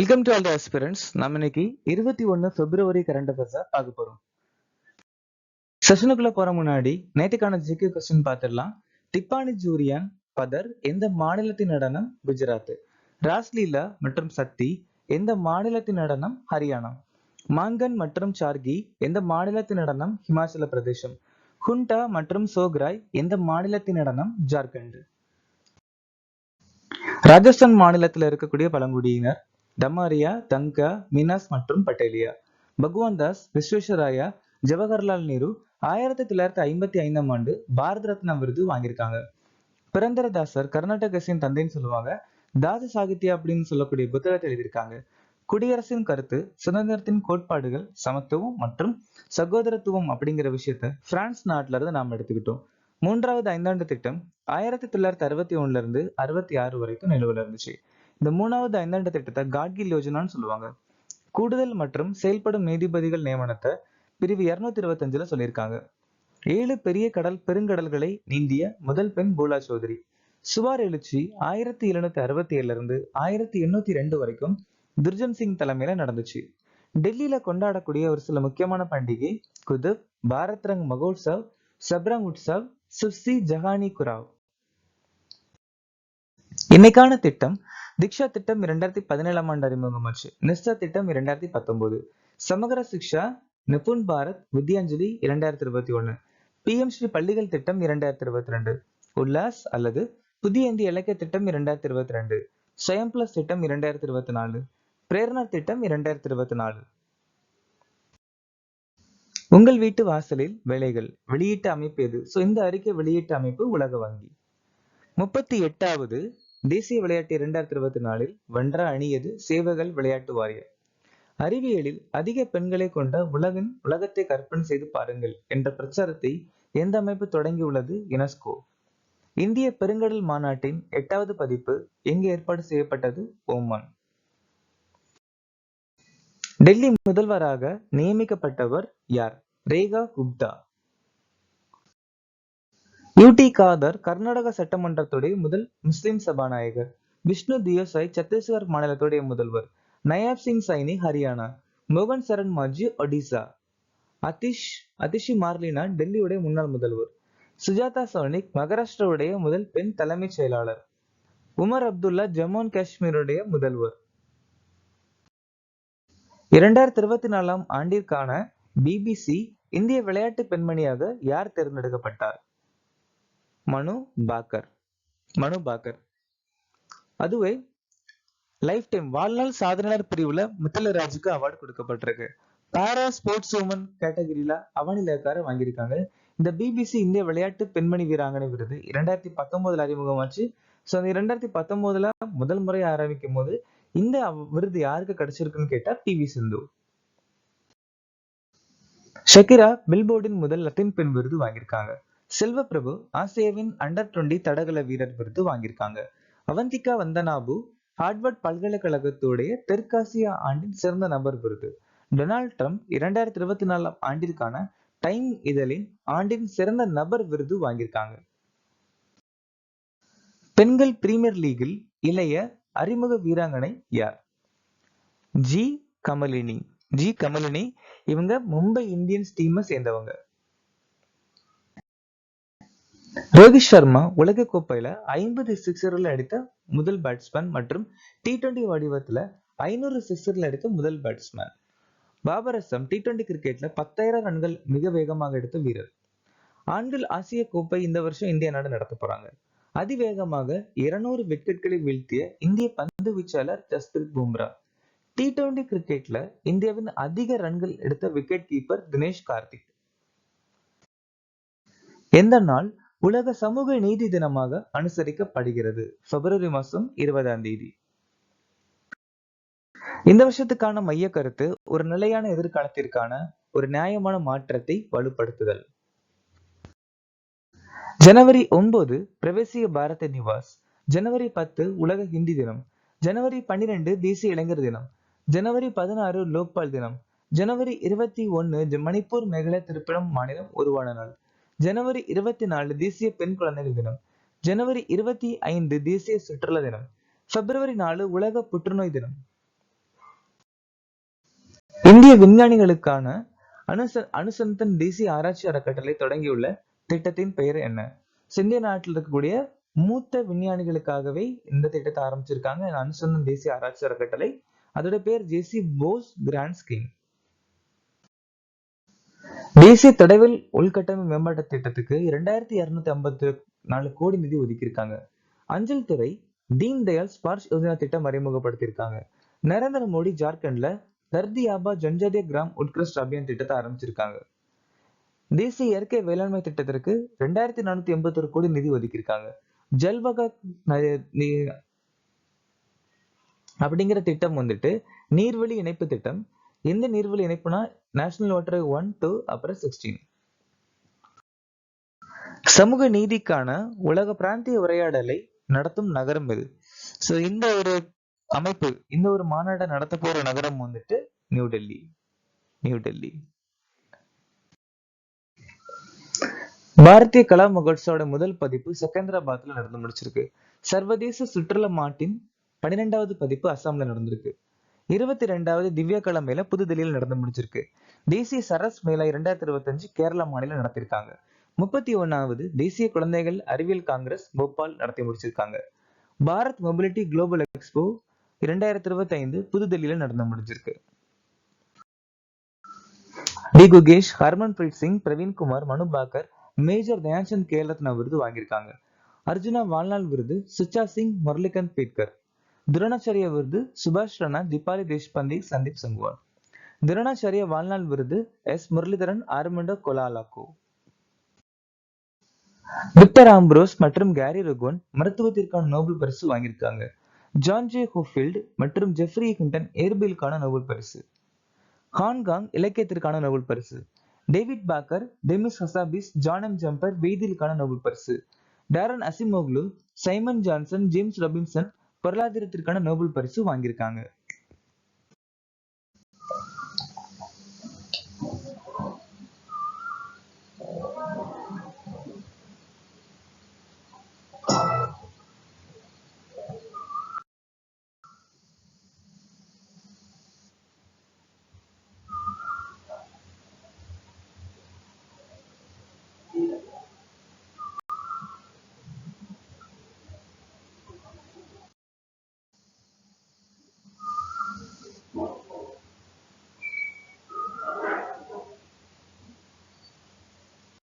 Welcome to all the aspirants. நம்ம இன்னைக்கு 21 பிப்ரவரி current affairs பார்க்க போறோம். செஷனுக்குள்ள போற முன்னாடி நேற்றுக்கான ஜிகே கொஸ்டின் பார்த்துடலாம். டிப்பானி ஜூரியான் பதர் எந்த மாநிலத்தின் நடனம்? குஜராத். ராஸ்லீலா மற்றும் சக்தி எந்த மாநிலத்தின் நடனம்? ஹரியானா. மாங்கன் மற்றும் சார்கி எந்த மாநிலத்தின் நடனம்? ஹிமாச்சல பிரதேசம். ஹுண்டா மற்றும் சோக்ராய் எந்த மாநிலத்தின் நடனம்? ஜார்க்கண்ட். ராஜஸ்தான் மாநிலத்தில் இருக்கக்கூடிய பழங்குடியினர் டமாரியா, தங்கா, மீனாஸ் மற்றும் பட்டேலியா. பகவான் தாஸ், விஸ்வேஸ்வராயா, ஜவஹர்லால் நேரு 1955ஆம் ஆண்டு பாரத ரத்னா விருது வாங்கியிருக்காங்க. புரந்தரதாசர் கர்நாடகசின் தந்தைன்னு சொல்லுவாங்க. தாச சாகித்யா அப்படின்னு சொல்லக்கூடிய புத்தகத்தை எழுதியிருக்காங்க. குடியரசின் கருத்து, சுதந்திரத்தின் கோட்பாடுகள், சமத்துவம் மற்றும் சகோதரத்துவம் அப்படிங்கிற விஷயத்த பிரான்ஸ் நாட்டுல இருந்து நாம எடுத்துக்கிட்டோம். மூன்றாவது ஐந்தாண்டு திட்டம் 1961 இருந்து 66 வரைக்கும் நிலுவையில் இருந்துச்சு. இந்த மூணாவது ஐந்தாண்டு திட்டத்தை காட்கில் யோஜனான்னு சொல்லுவாங்க. கூடுதல் மற்றும் செயல்படும் நீதிபதிகள் நியமனத்தை பிரிவு 225ல சொல்லியிருக்காங்க. 7 பெரிய பெருங்கடல்களை நீந்திய முதல் பெண் பூலா சௌத்ரி. சுவார் எழுச்சி 1767 இருந்து 1802 வரைக்கும் துர்ஜன் சிங் தலைமையில நடந்துச்சு. டெல்லியில கொண்டாடக்கூடிய ஒரு சில முக்கியமான பண்டிகை குதுப், பாரத் ரங் மகோத்சவ், சப்ரங் உற்சவ், சுப்சி ஜஹானி குராவ். இன்னைக்கான திட்டம் தீக்ஷா திட்டம் 2017ஆம் ஆண்டு அறிமுகமாச்சு. நிஷ்டா திட்டம் 2019. சமகர சிக்ஷா, நிபுன் பாரத், வித்யாஞ்சலி 2021. PM ஸ்ரீ பள்ளிகள் திட்டம் 2022. உல்லாஸ் அல்லது புதிய இந்திய இலக்கிய திட்டம் 2022. ஸ்வயம் பிளஸ் திட்டம் 2024. பிரேரணா திட்டம் 2024. உங்கள் வீட்டு வாசலில் வேலைகள் வெளியீட்டு அமைப்பு எது? இந்த அறிக்கை வெளியீட்டு அமைப்பு உலக வங்கி. 38வது தேசிய விளையாட்டு 2024 வென்ற அணி எது? சேவகல் விளையாட்டு வாரியம். அறிவியலில் அதிக பெண்களை கொண்ட உலகத்தை கற்பனை செய்து பாருங்கள் என்ற பிரச்சாரத்தை எந்த அமைப்பு தொடங்கியுள்ளது? யுனெஸ்கோ. இந்திய பெருங்கடல் மாநாட்டின் 8வது பதிப்பு எங்கு ஏற்பாடு செய்யப்பட்டது? ஓமான். டெல்லி முதல்வராக நியமிக்கப்பட்டவர் யார்? ரேகா குப்தா. யூடி காதர் கர்நாடக சட்டமன்றத்துடைய முதல் முஸ்லிம் சபாநாயகர். விஷ்ணு தியோசாய் சத்தீஸ்கர் மாநிலத்துடைய முதல்வர். நயாப் சிங் சைனி ஹரியானா. மோகன் சரண் மாஜி ஒடிசா. அதிஷி மார்லினா டெல்லியுடைய முன்னாள் முதல்வர். சுஜாதா சௌனிக் மகாராஷ்டிராவுடைய முதல் பெண் தலைமைச் செயலாளர். உமர் அப்துல்லா ஜம்மு அண்ட் காஷ்மீருடைய முதல்வர். 2024ஆம் ஆண்டிற்கான BBC இந்திய விளையாட்டு பெண்மணியாக யார் தேர்ந்தெடுக்கப்பட்டார்? மனு பாக்கர். அதுவே லைஃப் டைம் வாழ்நாள் சாதனையாளர் பிரிவுல மித்தலராஜுக்கு அவார்டு கொடுக்கப்பட்டிருக்கு. பாரா ஸ்போர்ட்ஸ் உமன் கேட்டகரியில அவனி லேக்கார வாங்கியிருக்காங்க. இந்த BBC இந்திய விளையாட்டு பெண்மணி வீராங்கனை விருது 2019 அறிமுகமாச்சு. இந்த 2019 முதல் முறை ஆரம்பிக்கும் போது இந்த விருது யாருக்கு கிடைச்சிருக்குன்னு கேட்டா PV சிந்து. ஷகிரா பில்போர்டின் முதல் லத்தீன் பெண் விருது வாங்கியிருக்காங்க. செல்வ பிரபு ஆசியாவின் அண்டர் 20 தடகள வீரர் விருது வாங்கியிருக்காங்க. அவந்திகா வந்தனாபு ஹார்வர்ட் பல்கலைக்கழகத்துடைய தெற்காசிய ஆண்டின் சிறந்த நபர் விருது. டொனால்ட் ட்ரம்ப் 2024ஆம் ஆண்டிற்கான டைம் இதழின் ஆண்டின் சிறந்த நபர் விருது வாங்கியிருக்காங்க. பெண்கள் பிரீமியர் லீகில் இளைய அறிமுக வீராங்கனை யார்? ஜி கமலினி. இவங்க மும்பை இந்தியன்ஸ் டீமை சேர்ந்தவங்க. ரோஹித் சர்மா உலக கோப்பையில 50 சிக்ஸர்கள் அடித்த முதல் பேட்ஸ்மேன் மற்றும் T20 வடிவத்துல 500 சிக்ஸர்கள் அடித்த முதல் பேட்ஸ்மேன். பாபர் அசம் T20 கிரிக்கெட்ல 10,000 ரன்கள் மிக வேகமாக எடுத்த வீரர். ஆண்கள் ஆசிய கோப்பை இந்த வருஷம் இந்தியா நாடு நடத்த போறாங்க. அதிவேகமாக 200 விக்கெட்களை வீழ்த்திய இந்திய பந்து வீச்சாளர் ஜஸ்பிரித் பும்ரா. T20 கிரிக்கெட்ல இந்தியாவின் அதிக ரன்கள் எடுத்த விக்கெட் கீப்பர் தினேஷ் கார்த்திக். எந்த நாள் உலக சமூக நீதி தினமாக அனுசரிக்கப்படுகிறது? பிப்ரவரி மாசம் 20ஆம் தேதி. இந்த வருஷத்துக்கான மைய கருத்து ஒரு நிலையான எதிர்காலத்திற்கான ஒரு நியாயமான மாற்றத்தை வலுப்படுத்துதல். ஜனவரி 9 பிரவேசிய பாரத நிவாஸ். ஜனவரி 10 உலக ஹிந்தி தினம். ஜனவரி 12 தேசிய இளைஞர் தினம். ஜனவரி 16 லோக்பால் தினம். ஜனவரி 21 மணிப்பூர் மேகலாய திருப்பிடம் மாநிலம் உருவான நாள். ஜனவரி 24 தேசிய பெண் குழந்தைகள் தினம். ஜனவரி 25 தேசிய சுற்றுலா தினம். பிப்ரவரி 4 உலக புற்றுநோய் தினம். இந்திய விஞ்ஞானிகளுக்கான அனுசந்தன் தேசிய ஆராய்ச்சி அறக்கட்டளை தொடங்கியுள்ள திட்டத்தின் பெயர் என்ன? இந்திய நாட்டில் இருக்கக்கூடிய மூத்த விஞ்ஞானிகளுக்காகவே இந்த திட்டத்தை ஆரம்பிச்சிருக்காங்க. அனுசந்தன் தேசிய ஆராய்ச்சி அறக்கட்டளை. அதோட பேர் ஜேசி போஸ் கிராண்ட் ஸ்கீம். தேசிய தடவில் உள்கட்டமைப்பு மேம்பாட்டு திட்டத்துக்கு 2254 கோடி நிதி ஒதுக்கியிருக்காங்க. அஞ்சல் துறை தீன் தயாள் ஸ்பர்ஷ் யோஜனா திட்டம் அறிமுகப்படுத்தியிருக்காங்க. நரேந்திர மோடி ஜார்க்கண்ட்ல தர்தி ஆபா ஜன்ஜாதிய கிராம் உட்கிருஷ்ட் அபியான் திட்டத்தை ஆரம்பிச்சிருக்காங்க. தேசிய இயற்கை வேளாண்மை திட்டத்திற்கு 2481 கோடி நிதி ஒதுக்கியிருக்காங்க. ஜல்வகா அப்படிங்கிற திட்டம் வந்துட்டு நீர்வழி இணைப்பு திட்டம். எந்த நீர்வழி இணைப்புனா நேஷனல் வாட்டர் 1, 2 அப்புறம் 16. சமூக நீதிக்கான உலக பிராந்திய உரையாடலை நடத்தும் நகரம் எது? சோ இந்த ஒரு அமைப்பு, இந்த ஒரு மாநாட்டை நடத்த போற நகரம் வந்துட்டு நியூ டெல்லி. பாரதிய கலா மகோத்சவோட முதல் பதிப்பு செகந்திராபாத்ல நடந்து முடிச்சிருக்கு. சர்வதேச சுற்றுலா மாட்டின் 12வது பதிப்பு அசாம்ல நடந்திருக்கு. 22வது திவ்யா கலா மேளா புதுதில்லியில் நடந்து முடிச்சிருக்கு. தேசிய சரஸ் மேளா 2025 கேரளா மாநிலம் நடத்திருக்காங்க. 31வது தேசிய குழந்தைகள் அறிவியல் காங்கிரஸ் போபால் நடத்தி முடிச்சிருக்காங்க. பாரத் மொபிலிட்டி குளோபல் எக்ஸ்போ 2025 புதுதில்லியில நடந்து முடிஞ்சிருக்கு. டி குகேஷ், ஹர்மன் பிரீத் சிங், பிரவீன் குமார், மனு பாக்கர் மேஜர் தயான்சந்த் கேலரத்னா விருது வாங்கியிருக்காங்க. அர்ஜுனா வாழ்நாள் விருது சுச்சா சிங், முரளிகாந்த் பேட்கர். துரோணாச்சாரிய விருது சுபாஷ் ராணா, தீபாலி தேஷ்பாண்டே, சந்தீப் சங்குவான். துரோணாச்சாரிய வாழ்நாள் விருது எஸ் முரளிதரன், ஆர்மண்டோ கொலாலாக்கோ. விக்டர் ஆம்ப்ரோஸ் மற்றும் கேரி ருகோன் மருத்துவத்திற்கான நோபல் பரிசு வாங்கியிருக்காங்க. ஜான் ஜே ஹோஃபீல்ட் மற்றும் ஜெஃப்ரி ஹிண்டன் இயற்பியலுக்கான நோபல் பரிசு. ஹான்காங் இலக்கியத்திற்கான நோபல் பரிசு. David Baker, Demis Hassabis, John M Jumper வேதியியலுக்கான நோபல் பரிசு. Daron Acemoglu, Simon Johnson, James Robinson பொருளாதாரத்திற்கான நோபல் பரிசு வாங்கியிருக்காங்க.